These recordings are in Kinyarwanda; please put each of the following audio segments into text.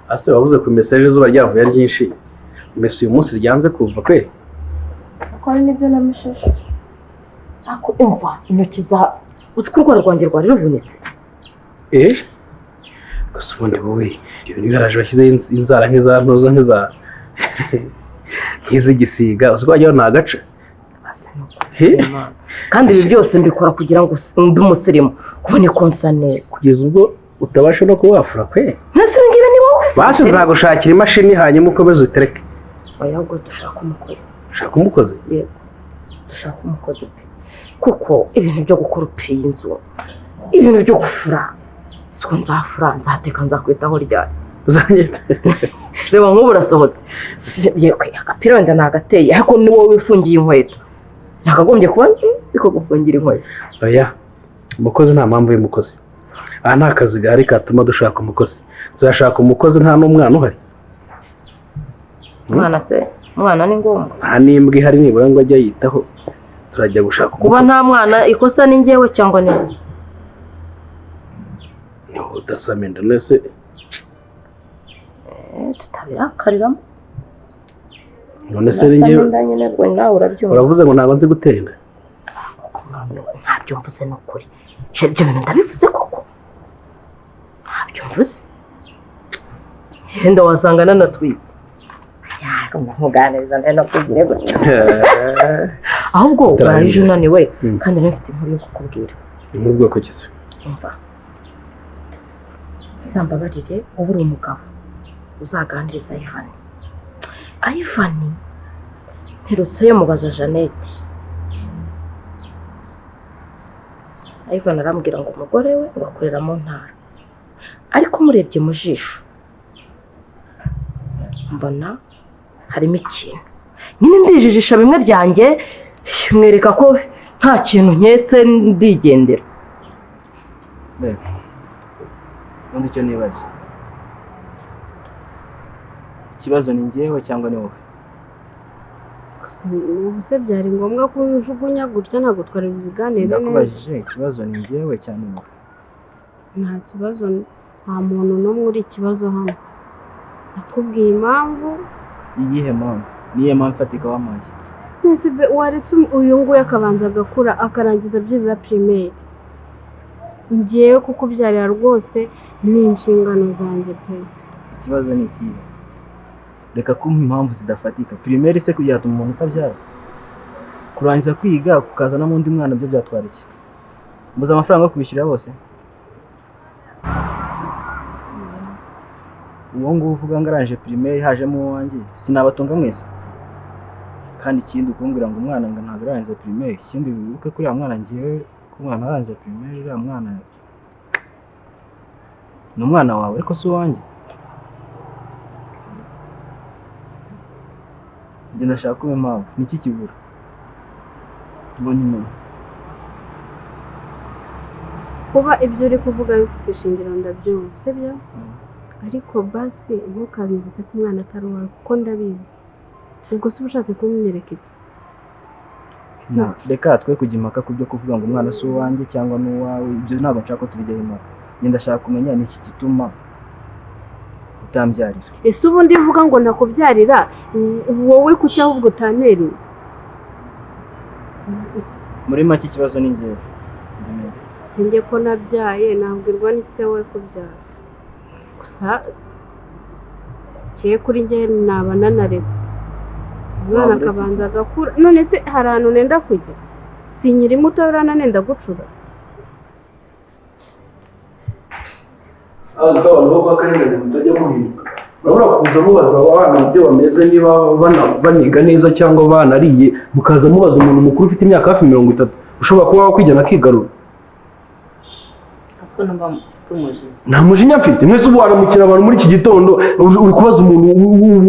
ase wabuze ku message zuba ryavuye ryinshi mbese uyu munsi ryanze kuva kwe akora nibyo namishije ako umva intoki za uziko urwara rwanjye rwari ruvunitse gusa ubundi wowe iyo ni garaje bashyize inzara nk'iza ntoza nk'izigisiga uziko wajyaho nta gace kandi ibi byose mbikora kugira ngo mbe umusirimu kubone ko nsa neza kugeza ubwo utabasha no kuwafura kwe nasiringira ni wowe basi nzagushakira imashini hanyuma ukomeze utereke oya ngo dushaka umukozi yego dushaka umukozi pe kuko ibintu byo gukora upiye inzu ibintu byo gufura siko nzafura nzateka nzakwitaho ryari uzanyita reba nk'ubu urasohotse yekwe agapira wenda nagateye ariko ni wowe wifungiye inkweto nakagombye kuba ariko gufungira inkweto oya umukozi nta mpamvu y'umukozi aha nta kazi gahari katuma dushaka umukozi tuzashaka umukozi nta n'umwana uhari umwana ni ngombwa nta n'imbwa ihari nibura ngo ajye yitaho turajya gushaka kuba nta mwana ikosa ni njyewe cyangwa ni udasamenda nese tutabirakariramo none se ni njyewe uravuze ngo ntabwo nzi gutera inda ntabyo mvuze ni ukuri ibyo bintu ndabivuze koko ntabyo mvuze yenda wasanga nanatwite nkuganiriza ndenda kubwire gutyo ahubwo uraje unaniwe kandi nafite inkuru yo kukubwira inkuru bwoko kize umva sambabarire ubu uri umugabo uzaganiriza Ivan mperutse mubaza Jeannette Ivan arambwira ngo umugore we ngakorera mu ntara ariko murebye mu jisho mbona harimo ikintu nyine ndijijisha bimwe byanjye mwereka ko nta kintu nketse ndigendera ubundi icyo nibaza ikibazo ni njyewe cyangwa ni wowe ubu se byari ngombwa ko ujugunya gutya ntabwo twari bubiganire neza ndakubajije ikibazo ni njyewe cyane wowe nta kibazo nta muntu n'umwe uri ikibazo hano nakubwiye impamvu iyihe mpamvu niyo mpamvu ifatika wamaye mwese waretse uyu nguyu akabanza agakura akarangiza byibura primaire njyewe kuko byarira rwose ni inshingano zanjye pe ikibazo ni ikihe reka kumpa impamvu zidafatika primaire se kugira ngo umuntu utabyara kurangiza kwiga kukazana n'undi mwana byo byatwara iki mbuze amafaranga yo kubishyurira bose uwo nguwo uvuga ngo arangije primaire hajemo uwanjye sinabatunga mwese kandi ikindi ukumbwira ngo umwana ngo ntabwo arangije primaire ikindi wibuke kuri mwana ngiye ko umwana arangije primaire uriya mwana ni umwana wawe ariko si uwanjye njye ndashaka kuba impamvu niki kibura mbona inyuma kuba ibyo uri kuvuga bifite ishingiro ndabyumva sibyo ariko basi ntukabibutse ko umwana atari uwawe kuko ndabizi ubwo se ubushatse kumwereka iki reka twe kujya impaka ku byo kuvuga ngo umwana si uwanjye cyangwa n'uwawe ibyo ntabwo nshaka ko tubijyaho impaka njye ndashaka kumenya ni iki gituma utambyarira ese ubundi uvuga ngo nakubyarira wowe kuki ahubwo utaneri muri make ikibazo ni njyewe sinjye ko nabyaye nabwirwa n'iki se wowe kubyara gusa kiye kuri njye naba nanaretse umwana akabanza agakura none se hari ahantu nenda kujya sinyiri muto urananenda gucura azi ko abantu bo kwa karindwi mutajya muhinduka urabona kuza mubaza abana ibyo bameze niba baniga neza cyangwa banariye mukaza mubaza umuntu mukuru ufite imyaka hafi 30 ushobora kuba wakwijyana akigarura asiko namba nta mujinya mfite mwese ubu waramukira abantu muri iki gitondo uri kubaza umuntu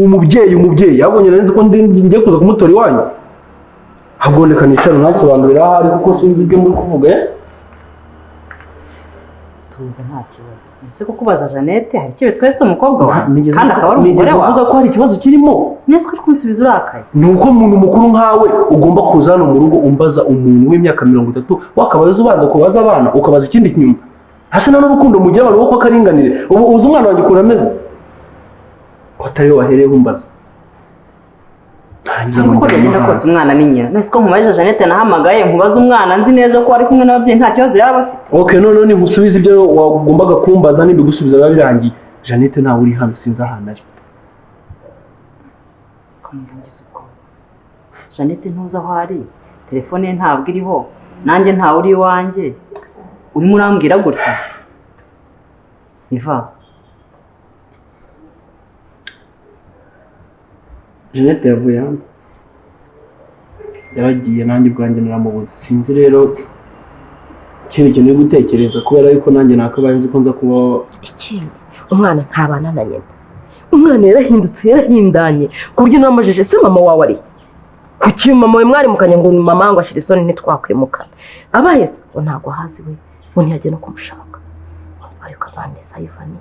umubyeyi yabonye neza ko ngiye kuza kumutora iwanyu hagondeka nicaro ntasobanurira ahari kuko sinzi ibyo muri kuvuga tuza nta kibazo ese ko kubaza Jeannette hari kibe twese umukobwa wawe kandi akaba ari umugore wawe uvuga ko hari ikibazo kirimo nese ko kumusubiza urakaye nuko umuntu mukuru nkawe ugomba kuza hano mu rugo umbaza umuntu w'imyaka 30 wakabaza ubanza kubaza abana ukabaza ikindi kinyuma hasa n'urukundo mugiye abantu boko karinganire ubu uzi umwana wanjye kura ameze ko atari we wahereye umbaza. Uko bigenda kose umwana ni nyina. Nese ko nkubaje Jeannette nahamagaye nkubaza umwana nzi neza ko ari kumwe n'ababyeyi nta kibazo yaba afite. Okay, none nkusubiza ibyo wagombaga kumbaza nibigusubiza biba birangiye. Jeannette ntawe uri hano sinzi ahantu ari. Kamurangiza uko. Jeannette ntuza aho ari. Telefone ye ntabwo iriho. Nanjye ntawe uri iwanjye. Urimo urambwira gutya. Iva. Jeannette yavuye hano. Yaragiye nanjye bwanjye naramubuze. Sinzi rero ikintu kintu gutekereza kubera yuko nanjye nakabaye nzi ko nza kuba ikindi umwana ntabana na nyina. Umwana yarahindutse yarahindanye ku buryo namajije se mama wawe ari kuki mama we mwari mukanya ngo mama ngo ashire isoni ntitwakwimukana abaye se ngo ntago hazi we ngo ntiyajye no kumushaka ariko abandi sayivani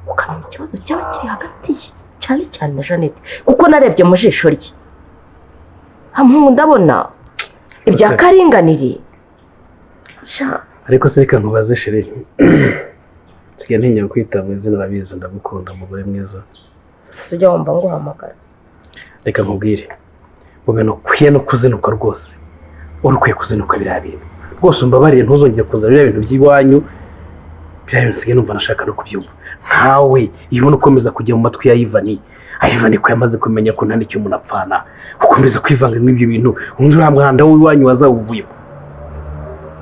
ukamenya ikibazo cyaba kiri hagati ye cyane cyane na Jeannette kuko narebye mu jisho rye hamwe ndabona ibya karinganire ariko se reka nkubaze Sherry sigaye ntinya kwitaba izina rabizi ndagukunda mugore mwiza sujya wumva ngo hamagara reka nkubwire mu bintu kwiye no kuzinuka rwose urukwiye kuzinuka biriya bintu rwose umbabariye ntuzongere kuza biriya bintu by'iwanyu biriya bintu sigaye numva nashaka no kubyumva nkawe iyo ubona ukomeza kujya mu matwi ya Ivani ko yamaze kumenya ko nta n'icyo umuntu apfana ukomeza kwivanga n'ibyo bintu undi uriya mwanda w'iwanyu wazawuvuyemo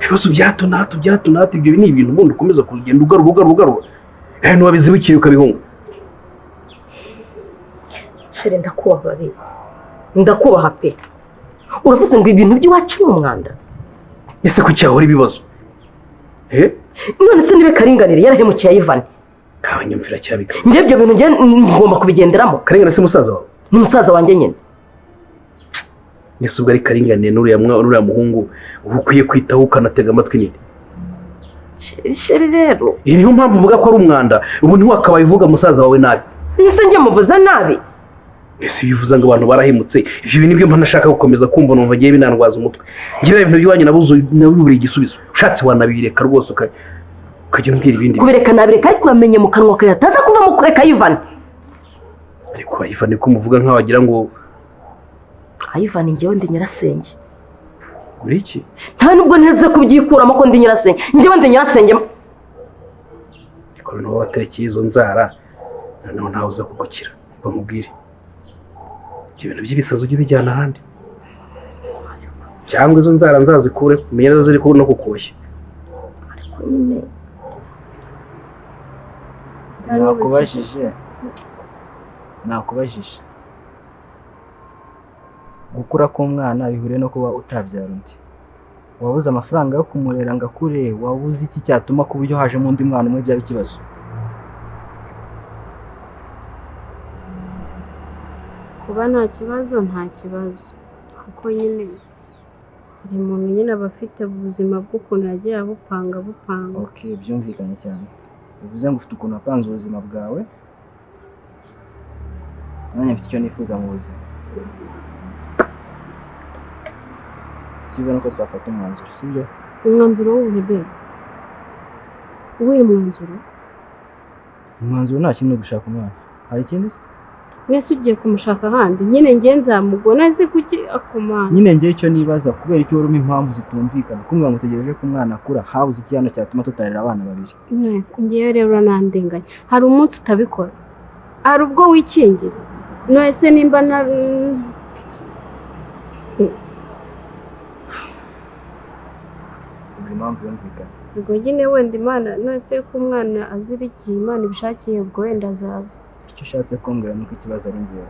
ibibazo bya hato na hato ibyo ni ibintu ubundi ukomeza kugenda ugarura hano wabizibukira ukabihunga. Shere ndakubaha urabizi ndakubaha pe uravuze ngo ibintu by'iwacu mu mwanda ese ko cyahora ibibazo none se nibe karinganire yarahemukiye Ivani kabanyumvira cyabika nje ibyo bintu nge ngomba kubigenderamo. Karinganire se musaza wawe ni musaza wanjye nyine ese ubwo ari karinganire n'uriya muhungu ukwiye kwitaho ukanatega amatwi nini Shere rero iyi niyo mpamvu uvuga ko ari umwanda ubu ntiwakabaye uvuga musaza wawe nabi ese nge muvuza nabi ese bivuze ngo abantu barahimutse ibyo bintu nibyo nashaka gukomeza kumva numva agiye binandwaza umutwe ngira ibintu by'iwanyu nabubura igisubizo ushatse wanabireka rwose ukajya umbwira ibindi kubireka nabireka ariko uramenye mu kanwa kawe ataza kuva mu kureka Ivani ariko Ivani ko muvuga nkaho wagira ngo Ivani ngewe ndi nyirasenge uri iki nta nubwo nteze kubyikuramo ko ndi nyirasenge ngewe ndi nyirasenge ariko noneho waterekeye izo nzara noneho ntawe uza kugukira bamubwire ibyo bintu by'ibisazo ujye ubijyana ahandi cyangwa izo nzara nzazikure umenye nazo ziri no kukoshya ariko nyine nakubajije gukura k'umwana bihuriye no kuba utabyara undi wabuze amafaranga yo kumurera ngo akure wabuze iki cyatuma ku buryo hajemo undi mwana umwe byaba ikibazo kuba nta kibazo kuko nyine buri muntu nyine aba afite ubuzima bw'ukuntu yagiye abupanga byumvikanye cyane bivuze ngo ufite ukuntu wapanze ubuzima bwawe nanjye mfite icyo nifuza mu buzima icyiza nuko twafata umwanzuro sibyo umwanzuro w'ubuhebe uwuhe umwanzuro nta kintu gushaka umwana hari ikindi se mwese ugiye kumushaka ahandi nyine nge nzamubona ese kuki akomana nyine ngewe icyo nibaza kubera icyo urimo impamvu zitumvikana kumwe mutegereje ko umwana akura habuze iki hano cyatuma tutarera abana babiri mwese ngewe rero uranandenganya hari umunsi utabikora hari ubwo wikingira mwese nimba na impamvu yumvikana ubwo nyine wenda imana mwese ko umwana azira igihe imana ibishakiye ubwo wenda azaza icyo ushatse kumbwira nuko ikibazo ari ngewe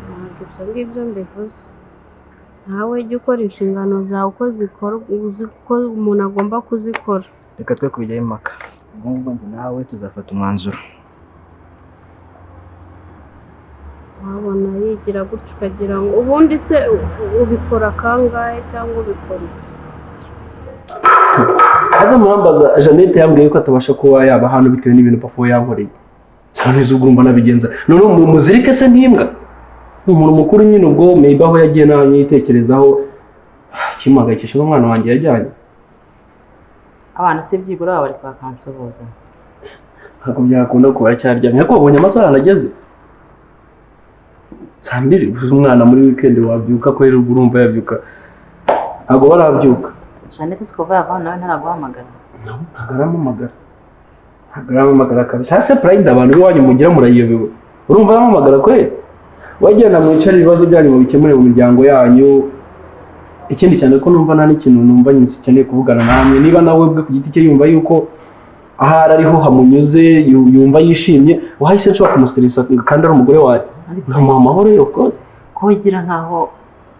ntabwo ibyo ngibyo mbivuze nawe jya ukora inshingano zawe uko zikora uzi ko umuntu agomba kuzikora reka twe kubijyaho impaka nk'ubwo njye nawe tuzafata umwanzuro wabona yigira gutyo ukagira ngo ubundi se ubikora kangahe cyangwa ubikora aza murambaza Jeannette yambwiye ko atabasha kuba yaba hano bitewe n'ibintu papa yankoreye cyane izugurumba nabigenza none muzirike se ntimbwa umuntu mukuru nyine ubwo maybe aho yagiye nanyitekerezaho kimagayikisha n'umwana wanjye yajyanye abana se byibura bari kwa kansoboza ntabwo byakunda kuba aracyaryamye ariko wabonye amasaha anageze saa 2 gusa umwana muri weekend wabyuka ko rero urumva yabyuka ntabwo barabyuka Jeannette sikova yava nawe ntaraguhamagara ntagamamagara kabisa hase pride abantu biwanyu mugira murayiyobewe urumva aramamagara kweli wagenda mwicara ibibazo byanyu mu bikemure mu miryango yanyu ikindi cyane ko numva nta n'ikintu numva nyikeneye kuvugana namwe niba nawe bwe ku giti cye yumva yuko ahari ariho hamunyuze yumva yishimye wahise nshobora kumustressa kandi ari umugore wawe nta mahoro yo koze ko wigira nkaho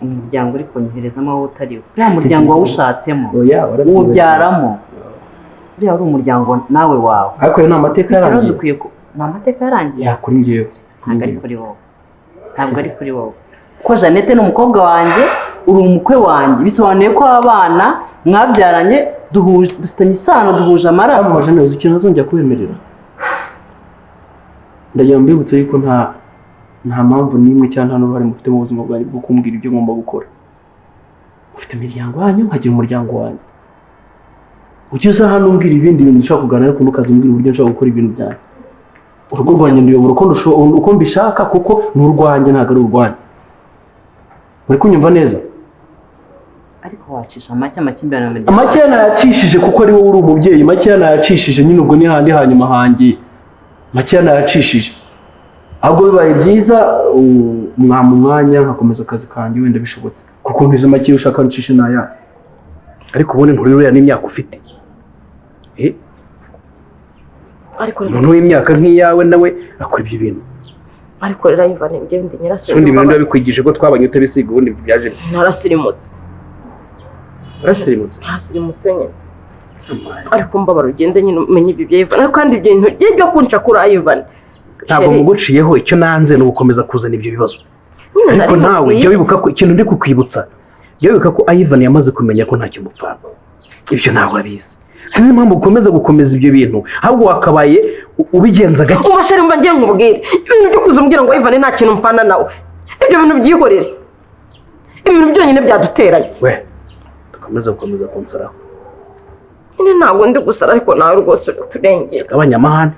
umuryango uri konyoherezamo wowe utariwe uriya muryango wawushatsemo uwubyaramo uriya ari umuryango nawe wawe ariko yo ni amateka yarangiye dukwiye ni amateka yarangiye yakuri ngewe ntabwo ari kuri wowe ko Jeannette ni umukobwa wanjye uri umukwe wanjye bisobanuye ko abana mwabyaranye dufitanye isano duhuje amaraso amaje neza ikintu azongera kwemerera ndagira mbibutse yuko nta mpamvu n'imwe cyangwa nta n'uruhare mufite mu buzima bwanjye bwo kumbwira ibyo ngomba gukora ufite imiryango yanyu nkagira umuryango wanjye ukiza hano umbwira ibindi bintu ushobora kuganira ariko ntukaze umbwira uburyo nshobora gukora ibintu byanjye urugo rwanjye nduyobora uko mbishaka kuko ni urwanjye ntabwo ari urwanjye muri kunyumva neza ariko wacisha amakimbirane mu miryango amakeya nayacishije kuko ari wowe uri umubyeyi makeya nayacishije nyine ubwo ni handi hanyuma hangiye makeya nayacishije ahubwo bibaye byiza mwama umwanya nkakomeza akazi kanjye wenda bishobotse kuko ntizo makeya ushaka ncishe naya ariko ubundi nturira n'imyaka ufite ariko umuntu w'imyaka nk'iyawe nawe akora ibyo bintu ariko rero Ivan njye ndi nyirasenge undi bintu bikwigije ko twabanye utabisiga ubundi byaje narasirimutse nyine ariko mbabara ugende nyine umenye ibyo bya Ivan kandi ibyo bintu byo kunca kuri Ivan ntabwo muguciyeho icyo nanze no gukomeza kuzana ibyo bibazo ariko nawe jya wibuka ko ikintu ndi kukwibutsa jya wibuka ko Ivan yamaze kumenya ko ntacyo mupfana ibyo ntabwo abizi sinzi impamvu gukomeza ibyo bintu ahubwo wakabaye ubigenza gake ubashare mba ngiye nkubwire ibintu byo kuzumbwira ngo Ivan nta kintu mpfana nawe ibyo bintu byihorere ibintu byonyine byaduteranye we dukomeza kunsaraho nyine ntabwo ndi gusara ariko nawe rwose uri kurengera abanyamahane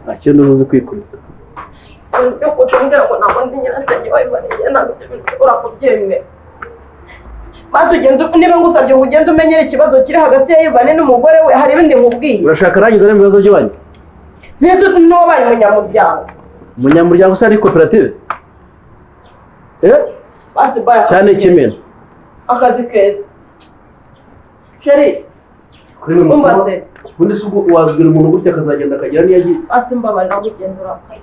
nta kintu uzi kwikubita byo kuzumbwira ngo ntabwo ndi nyirasenge wa Ivan ntabwo urakubyemera maze ugenda niba ngusabye ugenda umenyera ikibazo kiri hagati ya Ivan n'umugore we hari ibindi nkubwiye urashaka rangiza n'ibibazo by'abanyu nese n'uwabaye umunyamuryango se ari koperative basi baya cyane kimena akazi keza sheri umbase ubundi se ubwo wazwira umuntu gutya akazagenda akagira niyo agiye basi mbabarira ugenda urakaye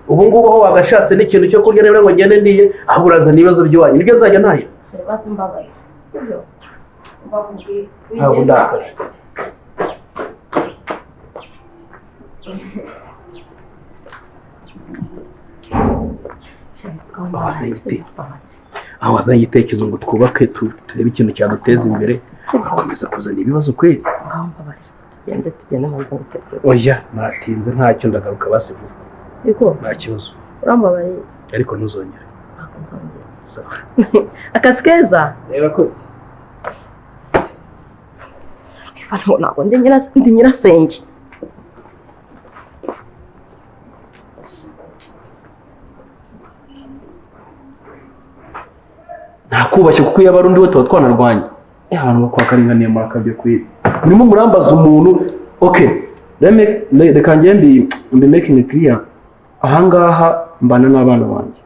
ubu ngubu aho wagashatse n'ikintu cyo kurya nibura ngo ngende ndiye aho urazana ibibazo by'iwanyu nibyo nzajya ntahira basi mbabarira sibyo mbakubwiye ntabwo ndakaje aho wazanye igitekerezo ngo twubake turebe ikintu cyaduteza imbere ugakomeza kuzana ibibazo kweli tugende hanze ngutegure oya natinze ntacyo ndagaruka basivuga nta kibazo urambabariye ariko ntuzongere ntabwo nzongera sawa akazi keza urakoze ntabwo ndi nyirasenge ntakubashye kuko iyo aba ari undi we tuba twanarwanye abantu bakwakarengane murakabye kwiba murimo murambaza umuntu okay reka ngende mbe making clear ahangaha mbana n'abana banjye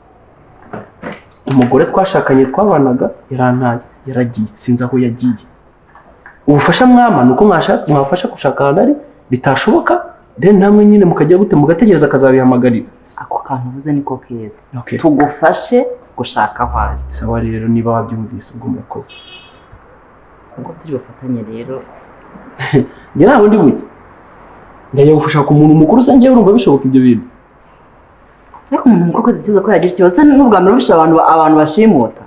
umugore twashakanye twabanaga yarantaye yaragiye sinzi aho yagiye ubufasha mwama nuko mwafasha gushaka ahantu ari bitashoboka then namwe nyine mukajya gute mugategereza akazabihamagarira ako kantu uvuze niko keza tugufashe gushaka aho ari sawa rero niba wabyumvise ubwo murakoze ubwo turi bufatanye rero njye ntabwo ndi buke ndajya gufasha ku muntu mukuru se njyewe urumva bishoboka ibyo bintu ariko umuntu mukuru ko dutekereza ko yagira ikibazo n'ubwa mbere bisha abantu bashimuta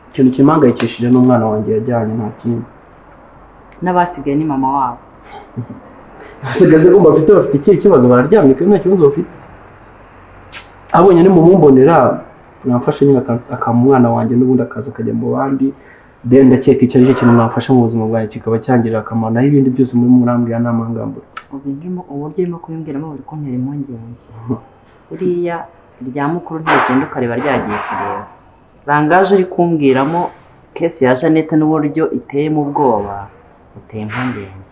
ikintu kimpangayikishije n'umwana wanjye yajyanye nta kindi n'abasigaye ni mama wabo hasigaze ko bafite ikihe kibazo bararyamye kandi nta kibazo bafite abonye ni mu mumbonera namfashe nyine akampa umwana wanjye n'ubundi akaza akajya mu bandi then ndakeka icyo aricyo kintu mwafasha mu buzima bwanjye kikaba cyangirira akamaro naho ibindi byose muri murambwira nta magambo. uburyo urimo kubimbwiramo buri kuntera impungenge. Buriya irya mukuru ntizinduka riba ryagiye kureba. Rangaje uri kumbwiramo kesi ya Jeannette n'uburyo iteyemo ubwoba buteye impungenge.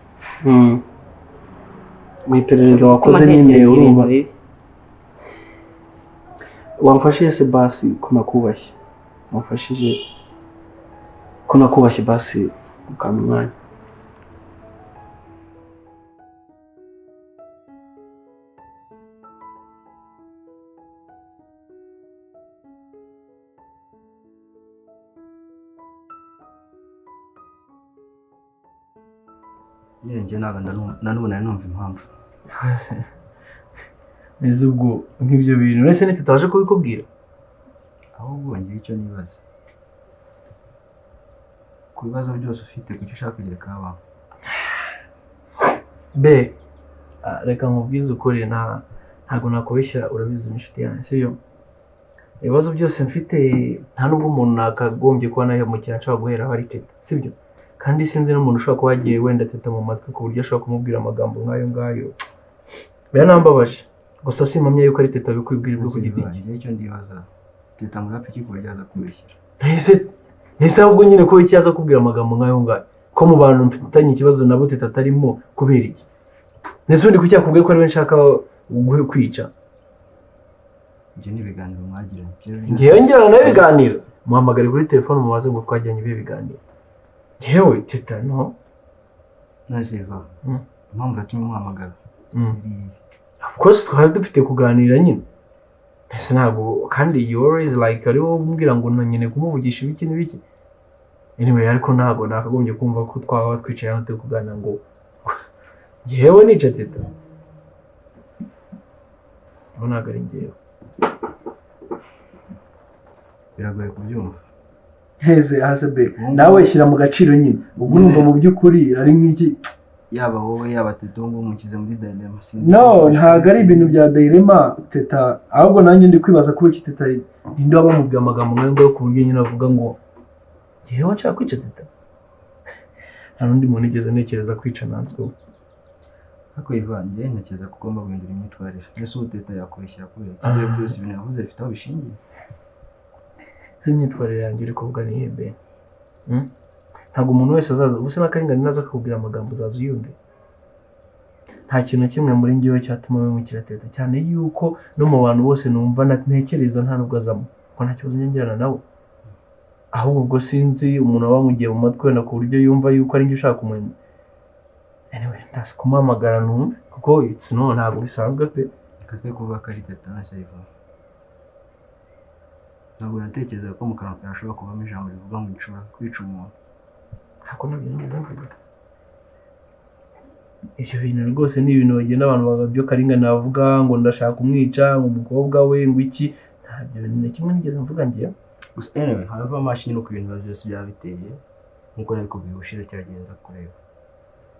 Mu iperereza wakoze nyine urumva wamfashije se basi ko nakubashye wamfashije ko nakubashye basi ukampa umwanya. njye ntabwo nanone numva impamvu. Ese ubwo nk'ibyo bintu uretse ntitutaje kubikubwira ahubwo ngira icyo nibaza ku bibazo byose ufite kuki ushaka kugira kabaho. be reka nkubwize ukuri ntabwo nakubeshya urabizi n'inshuti yanjye sibyo ibibazo byose mfite nta nubwo umuntu nakagombye kuba nahemukira nshobora guhera aho ari teta sibyo kandi sinzi n'umuntu ushobora kuba yagiye wenda teta mu matwi ku buryo ashobora kumubwira amagambo nk'ayo ngayo biranambabaje gusa simpamya yuko ari teta bikwibwira ibyo ku giti cye. Icyo ndibaza teta murapfa iki ku buryo aza kubeshyira ntese ahubwo nyine ko iki aza kubwira amagambo nk'ayo ngayo ko mu bantu mfitanye ikibazo nabo teta atarimo kubera iki ntese ubundi kuki yakubwiye ko ari we nshaka kwica. ibyo ni ibiganiro mwagiranye ngewe njyana nawe ibiganiro muhamagare kuri telefone mubaze ngo twajyanye ibihe biganiro ngewe teta no naziva impamvu yatumye umuhamagara. Of course twari dufite kuganira nyine ese ntabwo kandi you always like ari wowe umbwira ngo nyine kumuvugisha ibiki n'ibiki anyway ariko ntabwo nakagombye kumva ko twaba twicaye hano turi kuganira ngo ngewe nica teta ubu ntabwo ari ngewe. Biragoye kubyumva. heze be nawe shyira mu gaciro nyine ubwo numva mu by'ukuri ari nk'iki yaba wowe yaba teta ngo umukize muri dilema. No ntabwo ari ibintu bya dilema teta ahubwo nanjye ndi kwibaza kuba iki teta ninde waba mubwiye amagambo nk'ayo ku buryo nyine avuga ngo ngewe nshaka kwica teta nta n'undi muntu igeze ntekereza kwica nanswe ariko ivangiye ntekereza ko ugomba guhindura imyitwarire mbese ubu teta yakwishyira kubera ikindi byose ibintu yavuze bifite aho bishingiye. imyitwarire yanjye uri kuvuga ni ihembe ntabwo umuntu wese azaza ubuse n'akarengane naza akakubwira amagambo uzaza uyumve nta kintu kimwe muri njyewe cyatuma wimukira teta cyane yuko no mu bantu bose numva ntekereza nta nubwo azamo ko nta kibazo ngengerana nawe ahubwo ubwo sinzi umuntu aba amugiye mu matwi wenda ku buryo yumva yuko ari njye ushaka kumenya anyway ndasi kumuhamagara numve kuko ntabwo bisanzwe pe kakwiye kuvuga ko ari teta na Shaiva. Ntabwo natekereza ko mu kanwa kawe hashobora kuvamo ijambo rivuga ngo nshobora kwica umuntu. ntabwo nabyo nigeze mvuga ibyo bintu rwose ni ibintu bagenda abantu bagabyo karengane bavuga ngo ndashaka kumwica ngo umukobwa we ngo iki ntabyo bintu na kimwe nigeze mvuga ngewe gusa anyway harava amashini no ku bintu byose byaba biteye nk'uko nabikubwiye ubushira cyagenza kureba.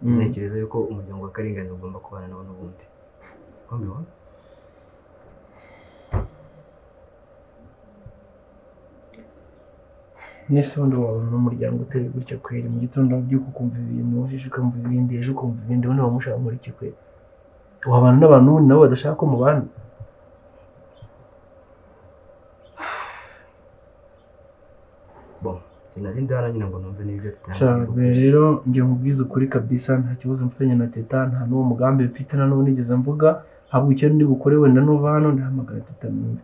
Ntekereza yuko umuryango wa karengane ugomba kubana nawo n'ubundi. Wambibona? nese ubundi wabona n'umuryango uteye gutya kweri mu gitondo by'uko ukumva ibintu ejo ukumva ibindi ejo ukumva ibindi ubundi wamushaka muri iki kweri wabana n'abantu ubundi nabo badashaka ko mubana. Sinarindi hano nyine ngo numve n'ibyo tutandukanye. Rero njye nkubwiza ukuri kabisa nta kibazo mfitanye na teta nta n'uwo mugambi mfite na n'uwo nigeze mvuga ahubwo icyo ndi bukore wenda nuva hano ndahamagara teta numve.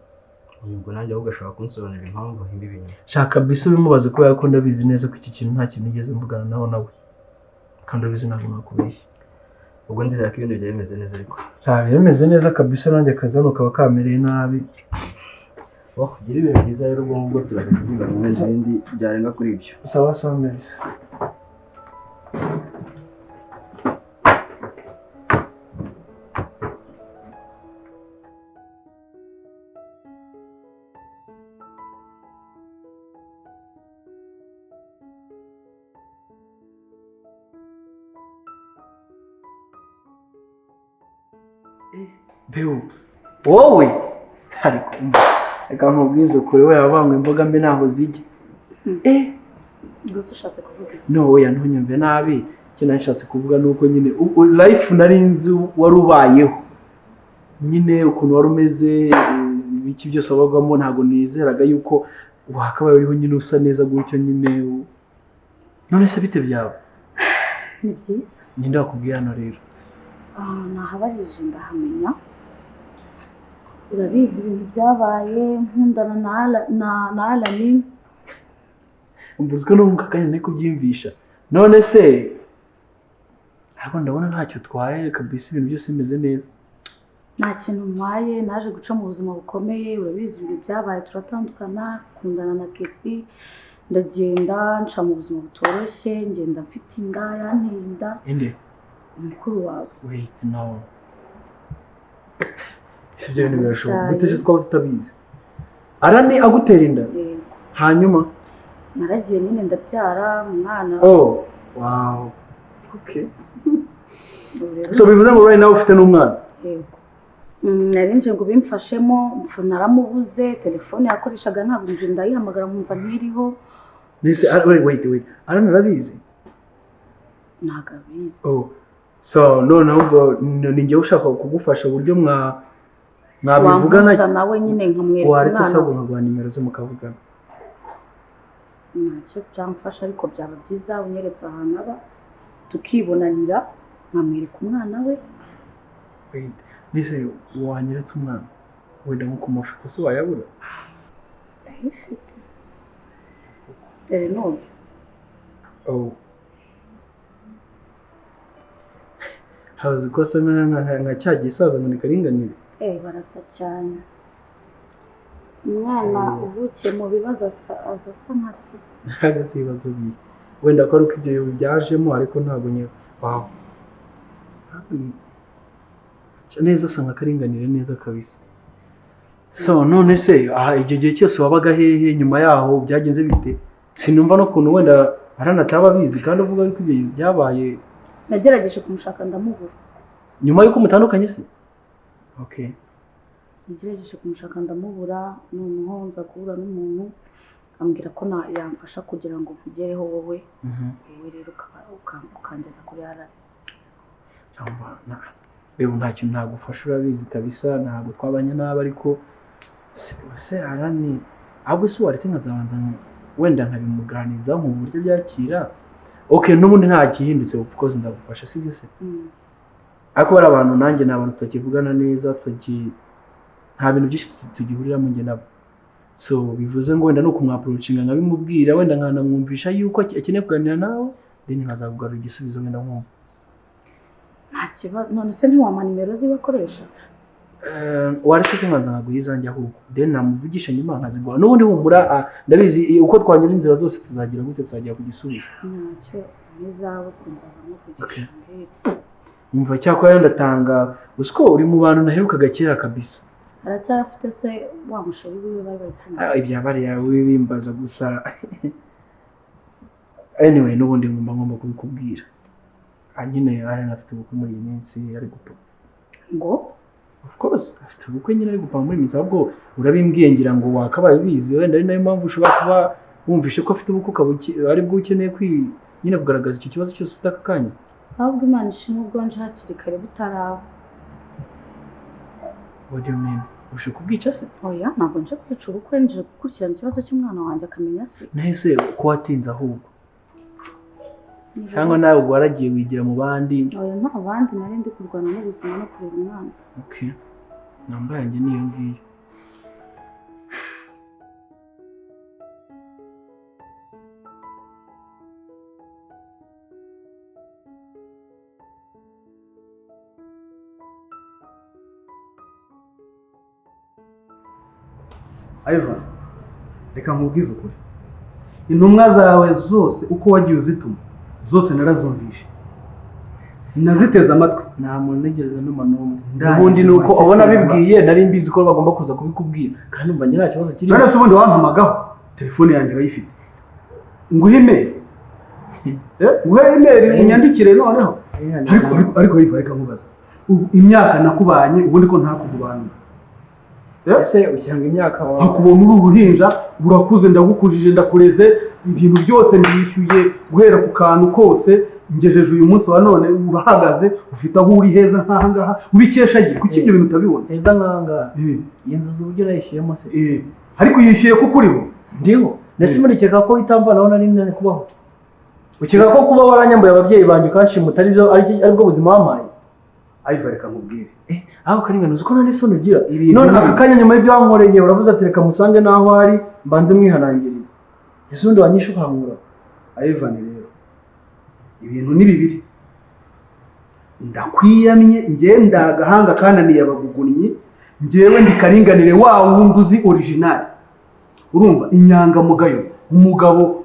Ubwo nanjye ahubwo ashobora kunsobanurira impamvu ahimba ibintu. Shaka kabisa ubimubaze kubera ko ndabizi neza ko iki kintu nta kintu nigeze mvugana naho nawe kandi urabizi ntabwo nakubeshya. Ubwo ndizera ko ibintu byari bimeze neza ariko bimeze neza kabisa nanjye akazi hano kaba kamereye nabi. Gira ibintu byiza rero ubwo ngubwo turaza kuvuga mu bindi byarenga kuri ibyo. Sawa sawa mbese. Beo wowe ariko reka nkubwize kure we yabangwa imboga mbi naho zijya Gusa ushatse kuvuga iki? no oya ntunyumve nabi icyo nashatse kuvuga ni uko nyine life nari nzi wari ubayeho nyine ukuntu wari umeze ibiki byose wabagamo ntabwo nizeraga yuko wakabaye uriho nyine usa neza gutyo nyine none se bite byawe Ni byiza. ninde wakubwiye hano rero Nahabajije ndahamenya. Urabizi ibintu byabaye nkundana na Alani. umvuze ko no mu kakanya nari kubyiyumvisha none se ntabwo ndabona ntacyo utwaye kabisa ibintu byose bimeze neza Nta kintu ntwaye, naje guca mu buzima bukomeye, urabizi ibintu byabaye turatandukana, kundana na Kesi, ndagenda nca mu buzima butoroshye, ngenda mfite inda, yanteye inda, inde mukuru wawe. wait no si ibyo bintu birashoboka gute se twaba tutabizi Arani agutera inda Yego. hanyuma Naragiye nyine ndabyara umwana. oh wow okay Ubu rero so bivuze ngo right now ufite n'umwana yego. Nari nje ngo bimfashemo, naramubuze, telefone yakoreshaga ntabwo nje ndayihamagara nkumva ntiriho. nese wait Arani arabizi Ntabwo abizi. oh so noneho ubwo ni njyewe ushaka kugufasha uburyo mwabivugana Wamusa nawe nyine nkamwereka waretse umwana. asabwa nkaguha nimero ze mukavugana Ntacyo byamfasha ariko byaba byiza unyeretse ahantu aba tukibonanira nkamwereka umwana we. wait nese wanyeretse umwana wenda nko ku mafoto se wayabura Ndayifite. None oh habuze uko asa nka cya gisaza ngo ni karinganire barasa cyane. Umwana uvukiye mu bibazo asa nka se. ntabwo si ibibazo bibi wenda ko ari uko ibyo byajemo ariko ntabwo nye wow neza asa nka karinganire neza kabisa so none se icyo gihe cyose wabaga hehe nyuma yaho byagenze bite sinumva n'ukuntu wenda Arani ataba abizi kandi uvuga yuko ibyo byabaye Nagerageje kumushaka ndamubura. nyuma y'uko mutandukanye se okay Nagerageje kumushaka ndamubura, noneho nza guhura n'umuntu ambwira ko yamfasha kugira ngo nkugereho wowe. Wowe rero ukangeza kuri Arani. rero nta kintu ntagufasha urabizi kabisa ntabwo twabanye nabi ariko se Arani ahubwo se waretse nkazabanza wenda nkabimuganirizaho mu buryo byakira okay n'ubundi nta gihindutse of course ndagufasha sibyo se ariko bari abantu nanjye ni abantu tutakivugana neza nta bintu byinshi tugihuriramo njye nabo so bivuze ngo wenda no kumwaproachinga nkabimubwira wenda nkanamwumvisha yuko akeneye kuganira nawe then nkazakugarura igisubizo wenda nkumva Nta kibazo. None se ntiwampa nimero ziwe akoresha? waretse se nkanza nkaguha izanjye ahubwo then namuvugisha nyuma nkaziguha n'ubundi humura ndabizi uko twanyura inzira zose tuzagira gute tuzagera ku gisubizo Ntacyo n'izawe kunzaza muvugisha. umva cyakora ndatanga usiko uri mu bantu naherukaga kera kabisa Aracyafite se wa musheri wiwe bari kumwe? ibyabari yawe bimbaza gusa anyway n'ubundi ngomba kubikubwira nyine Arani afite ubukwe muri iyi minsi ari gupfa Ngo of course afite ubukwe nyine ari gupfa muri iyi minsi ahubwo urabimbwiye ngira ngo wakabaye bizi wenda ari nayo mpamvu ushobora kuba wumvishe ko afite ubukwe ukaba ari bwo ukeneye nyine kugaragaza icyo kibazo cyose ufite aka kanya ahubwo Imana ishimwe ubwo nje hakiri kare butaraba. what do you mean ushe kubwica se Oya ntabwo nje kwica ubukwe, nje gukurikirana ikibazo cy'umwana wanjye akamenya se. nahise ko watinze ahubwo cyangwa nawe ubwo waragiye wigira mu bandi Oya nta bandi nari ndi kurwana n'ubuzima no kurera umwana. okay namba yanjye niyo ngiyo Ivan, reka nkubwize ukuri. Intumwa zawe zose uko wagiye uzituma zose narazumvishe. Naziteze amatwi. nta muntu nigeze numa n'umwe Ndangije ubundi ni uko wasesema. ubona bibwiye nari mbizi ko bagomba kuza kubikubwira kandi umva ngira nta kibazo kirimo None se ubundi wampamagaho telefone yanjye urayifite. Nguhe email. Nguhe email unyandikire noneho. Ariko Ivan reka nkubaza. Imyaka nakubanye ubundi ko ntakugubanura. ese ushyanga imyaka wawe nkakubona uri uruhinja urakuze ndagukujije ndakureze ibintu byose ndishyuye guhera ku kantu kose ngejeje uyu munsi wa none urahagaze ufite aho uri heza nk'aha ngaha ubikesha agiye kuki ibyo bintu utabibona heza nk'aha ngaha iyi nzu z'uburyo nayishyuyemo se ariko yishyuye kuko uriho ndiho ndetse murikeka ko itambanaho nari nani kubaho ukeka ko kuba waranyambuye ababyeyi banjye ukanshimuta aribwo buzima wampaye ayiva reka nkubwire aho karingana uzi ko nta n'isoni ugira none aka kanya nyuma y'ibyo wankoreye uravuze ati reka musange n'aho ari mbanze mwihanangiriza ese ubundi wanyishe ukankura ayivani rero ibintu ni bibiri ndakwiyamye njye ndagahanga kananiye abagugunnyi njyewe ndi karinganire wa wundi uzi original urumva inyangamugayo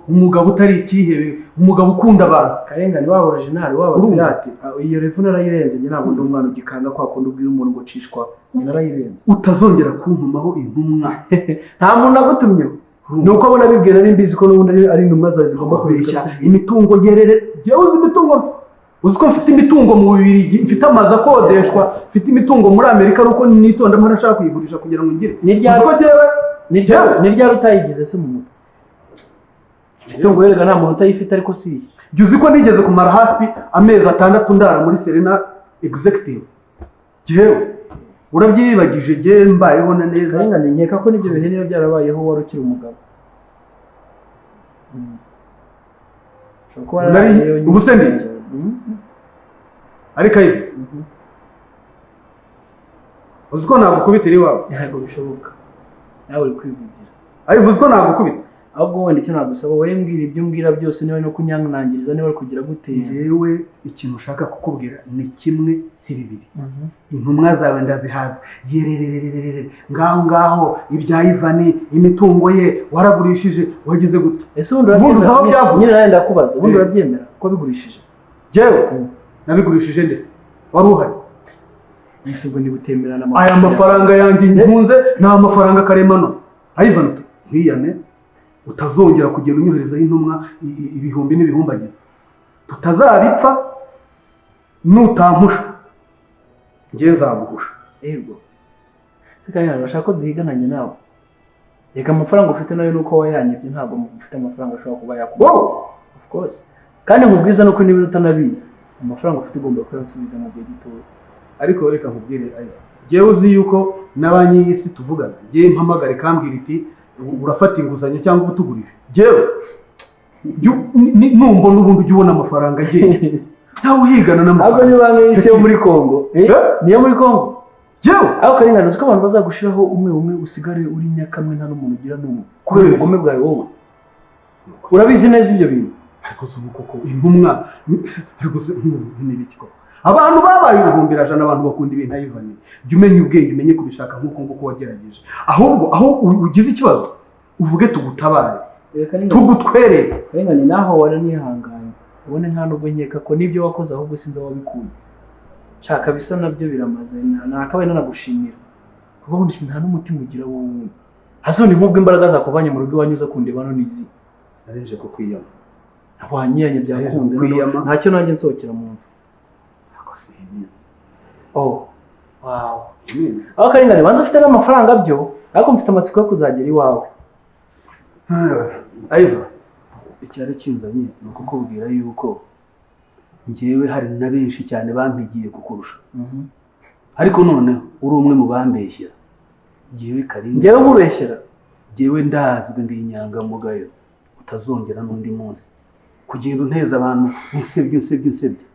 umugabo utari ikihebe umugabo ukunda abantu karengane waba original waba pirate iyo refu narayirenze njye ntabwo ndi umwana ugikanga kwa kundi ubwira umuntu ngo cishwa njye narayirenze utazongera kuntumaho intumwa nta muntu nagutumyeho ni uko abona bibwira ari mbizi ko n'ubundi ari intumwa zawe zigomba kubeshya imitungo yerere jyewe uzi imitungo uzi ko mfite imitungo mu Bubiligi mfite amazu akodeshwa mfite imitungo muri Amerika ari uko nitonda mpora nshaka kuyigurisha kugira ngo ngire uzi ko jyewe ni ryari utayigize se mu mutwe imitungo yerega nta muntu utayifite ariko si jya uzi ko nigeze kumara hafi amezi 6 ndara muri Serena Executive jyewe urabyibagije jye mbayeho na neza karengane nkeka ko nibyo bihe niyo byarabayeho wari ukiri umugabo ubu se ndi ariko ayizi uzi ko nagukubitira iwawe ntabwo bishoboka nawe uri kwivugira ayivuze ko nagukubita ahubwo wenda icyo nagusaba wowe mbwira ibyo umbwira byose niba no kunyanangiriza niba ari kugira gute yewe ikintu ushaka kukubwira ni kimwe si bibiri intumwa zawe ndazihaza yererererere ngaho ibya Ivani imitungo ye waragurishije wagize gute ese ubundi urabyemera nyine nawe ndakubaza ubundi urabyemera ko bigurishije jewe nabigurishije ndetse wari uhari ese ubwo nibutemerana aya mafaranga yanjye nkunze nta mafaranga karemano Ivani nkiyame utazongera kugenda unyoherezaho intumwa ibihumbi n'ibihumbagiza tutazabipfa nutampusha njye nzabugusha yego sikanya urashaka ko duhigananye nawe reka amafaranga ufite nayo nuko wayanyibye ntabwo mufite amafaranga ashobora kuba yakuba of course kandi nkubwiza nuko niba utanabizi amafaranga ufite ugomba kuyansubiza mu gihe gitoya ariko reka nkubwire jewe uzi yuko na banki y'isi tuvugana njye mpamagare kambwira iti urafata inguzanyo cyangwa ubutugurije jewe numbona ubundi ujya ubona amafaranga agiye ntawe uhigana n'amafaranga ahubwo ni banki y'isi yo muri Congo niyo muri Congo jewe aho karengane uzi ko abantu bazagushiraho umwe usigare uri nyakamwe nta n'umuntu ugira n'umwe kubera ubugome bwawe wowe urabizi neza ibyo bintu ariko si koko intumwa ariko se n'ibiki koko abantu babaye ubuhumbirajana abantu bakunda ibintu ayivanye jya umenya ubwenge umenye kubishaka nk'uko nguko wagerageje ahubwo aho ugize ikibazo uvuge tugutabare tugutwerere karengane naho waranihanganye ubone nta nubwo nkeka ko nibyo wakoze ahubwo sinzi aho wabikuye shaka bisa nabyo biramaze nakabaye nanagushimira kuko ubundi nta n'umutima ugira wowe hasoni nk'ubwo imbaraga zakuvanye mu rugo iwanyu uza kundeba no nizi narenje ko kwiyama wanyiranye byakunze ntacyo nanjye nsohokera mu nzu oh wow aho karengane banza ufite n'amafaranga byo ariko mfite amatsiko yo kuzagera iwawe ayiva icyari kinzanye ni ukukubwira yuko njyewe hari na benshi cyane bampigiye kukurusha ariko noneho uri umwe mu bambeshyera njyewe karengane njyewe nkubeshyera njyewe ndazwi ndi inyangamugayo utazongera n'undi munsi kugenda unteza abantu unsebye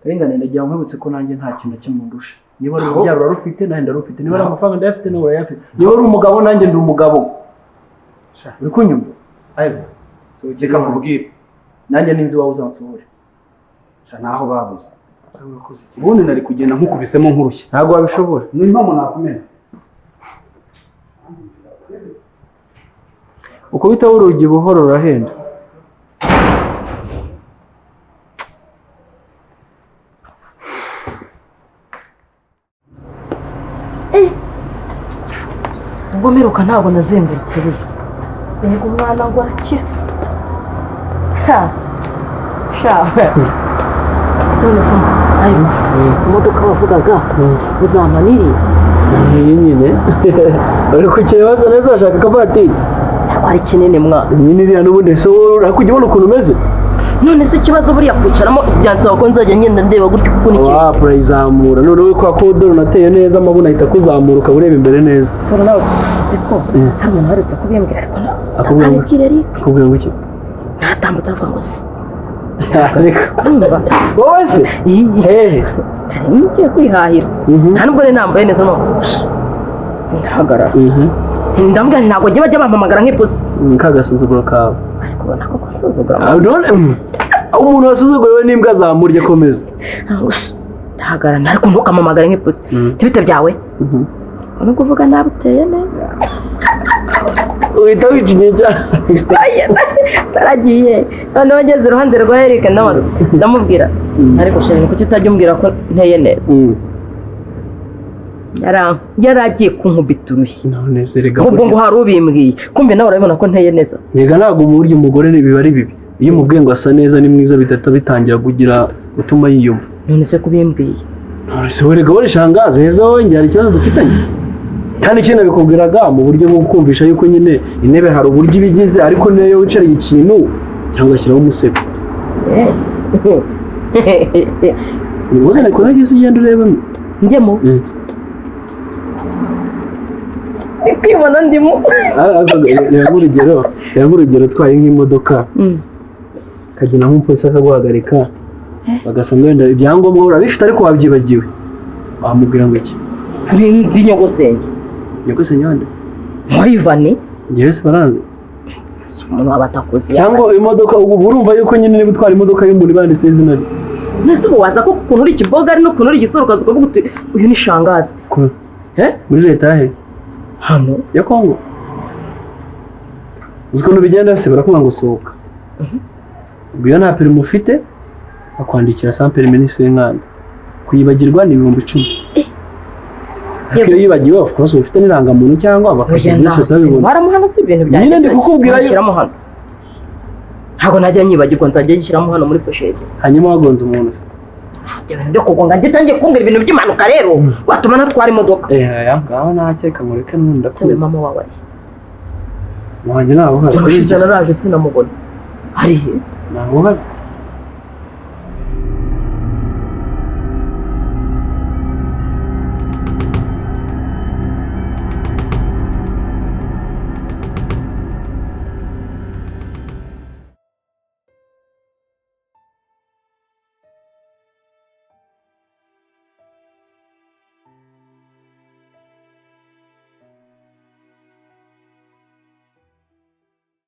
karengane ndagira ngo nkwibutse ko nanjye nta kintu kimwe ndusha niba ari urubyaro urarufite nanjye ndarufite niba ari amafaranga ndayafite nawe urayafite niba ari umugabo nanjye ndi umugabo uri kunyumva ayiva reka nkubwire nanjye ninzi wawe uzansohore naho babuze ubundi nari kugenda nkukubisemo nk'urushyi ntabwo wabishobora ni impamvu nakumena ukubitaho urugi buhoro rurahenda ubwo mperuka ntabwo nazengurutse rero mbega umwana ngo arakira none se imodoka wavugaga uzampa n'iriya iyi nyine uri kukireba se neza urashaka akavatiri ntabwo ari kinini mwana nyine iriya n'ubundi ese wowe urakujya ubona ukuntu umeze none se ikibazo buriya kwicaramo byansaba ko nzajya ngenda ndeba gutyo kuko ni wa urayizamura noneho kwa kodoro unateye neza amabuna ahita akuzamura ukaba ureba imbere neza sora nawe uzi ko hari umuntu waretse kubimbwira ariko akubwira ntazabibwira Eric akubwira ngo iki ntatambutse avuga ngo reka wowe se hehe nari ngiye kwihahira nta nubwo nari nambaye neza no ndahagarara ndambwira nti ntabwo bajya bampamagara nk'ipusi kagasuzuguro kawe ariko ubona ko kansuzugura umuntu wasuzuguriwe n'imbwa zamurya komeza ndahagarara ariko ntukamamagare nk'ipusi ntibite byawe uri kuvuga nabi uteye neza uhita wica igihe cyane taragiye noneho ngeze iruhande rwa Eric ndamubwira ariko sheri kuki utajya umbwira ko nteye neza yari agiye kunkubita urushyi ubwo ngo hari ubimbwiye kumbe nawe urabibona ko nteye neza yega ntabwo mu buryo umugore biba ari bibi iyo umubwiye ngo asa neza ni mwiza bidahita bitangira kugira gutuma yiyumva none se kubimbwiye none se werega wowe shangaza heza wowe njye hari ikibazo dufitanye kandi ikindi nabikubwiraga mu buryo bwo kumvisha yuko nyine intebe hari uburyo ibigize ariko niyo wicariye ikintu cyangwa ashyiraho umusego uzane ko nagize igenda urebemo njyemo kwibona ndimo reba nk'urugero utwaye nk'imodoka ukagenda nk'umupolisi akaguhagarika bagasanga wenda ibyangombwa urabifite ariko wabyibagiwe wamubwira ngo iki ndi nyogosenge nyogosenge wande mwayivani ngewe se baranze umuntu waba atakuzi cyangwa imodoka ubu urumva yuko nyine niba utwara imodoka y'umuntu ibanditseho izina rye nese ubu waza ko ukuntu uri ikibogari n'ukuntu uri igisoro ukaza ukavuga uti uyu ni shangazi muri leta yahe hano ya Kongo uzi ukuntu bigenda se barakubwira ngo sohoka ubwo iyo nta perimi ufite bakwandikira sans permis n'isenkanda kuyibagirwa ni 10,000 iyo yibagiwe of course ufite n'irangamuntu cyangwa bakajya muri sota bibona baramuhano si ibintu byanjye nyine ndi kukubwira yishyiramo hano ntabwo najya nyibagirwa nzajya yishyiramo hano muri poshete hanyuma wagonze umuntu se byo kugonga nditangiye kumbwira ibintu by'impanuka rero watuma natwara imodoka ngaho nakeka mureke n'undi se mama wawe ari wanjye naho hari naraje sinamubona harihe naho hari